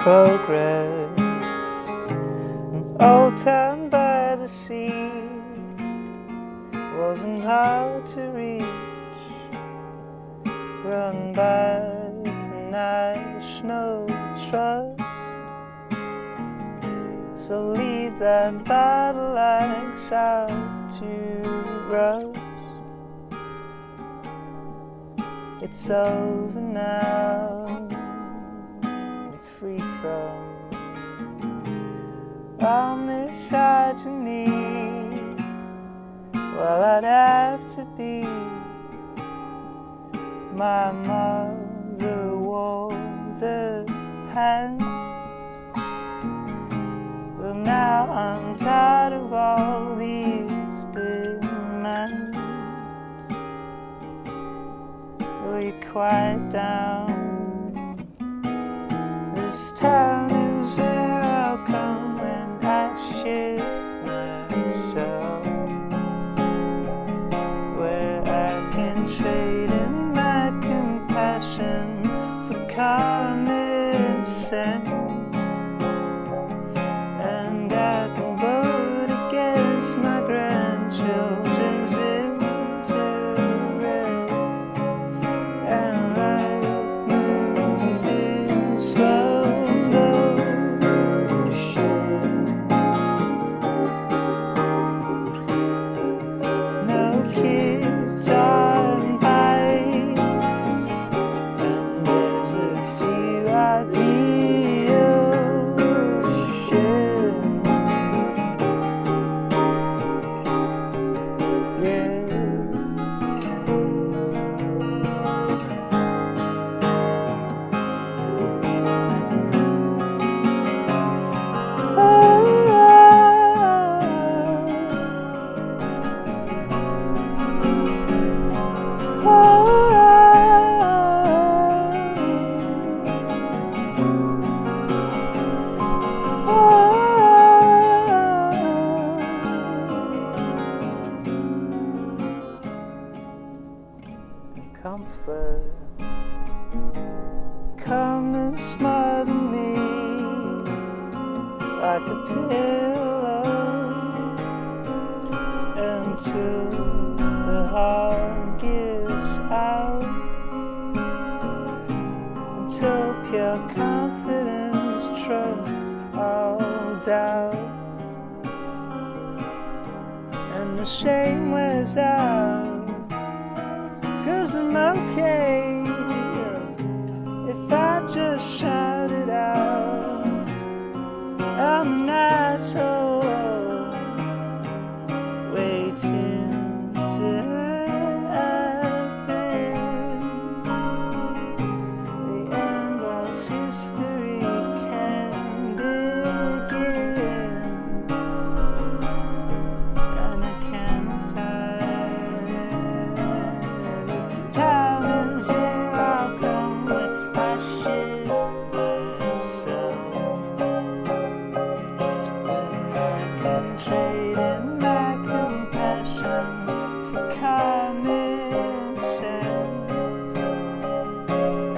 progress. An old town by the sea wasn't hard to reach, run by the National Trust. So leave that battle axe out to rust. It's over now, free from our misogyny. Well, I'd have to be my mother wore the pants. But now I'm tired of all these demands. Will you quiet down? This town is where I'll come when I shit myself, where I can trade in my compassion for common sense, and I can vote against my grandchildren's interest, and life moves in slow motion. No kids on bikes, and there's a few at the ocean. Yeah. Comfort, come and smother me like a pillow until the heart gives out, until pure confidence trumps all doubt, and the shame wears out. 'Cause I'm okay if I just shout it out. I'm an asshole waiting to happen. The end of history can begin, and I can't town is where I'll come when I shit myself, where I can trade in my compassion for common sense,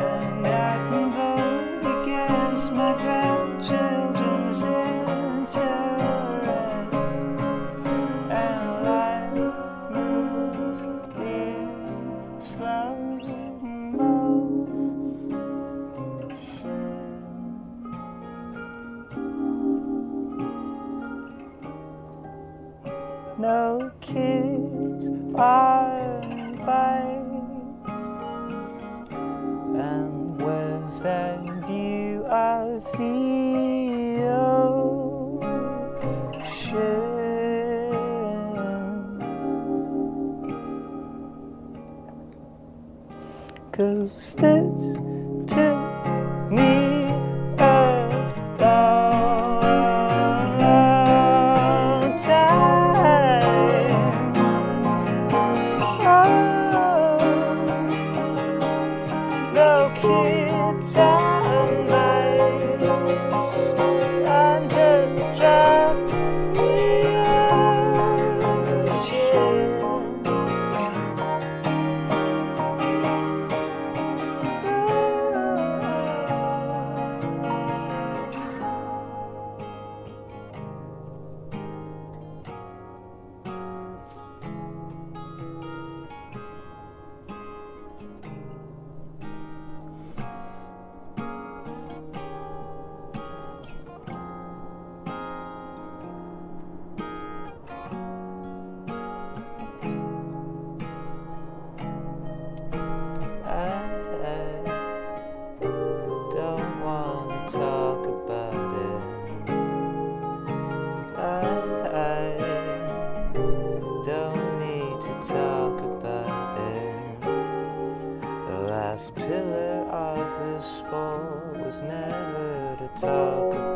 and I can vote against my grandchildren's interest, and life moves in slow motion. No kids on bikes, and where's that view of the ocean? 'Cause this took me a long, long time. Oh, no kids on bikes, I'm just a drop in the ocean. last pillar of the sport was never to talk about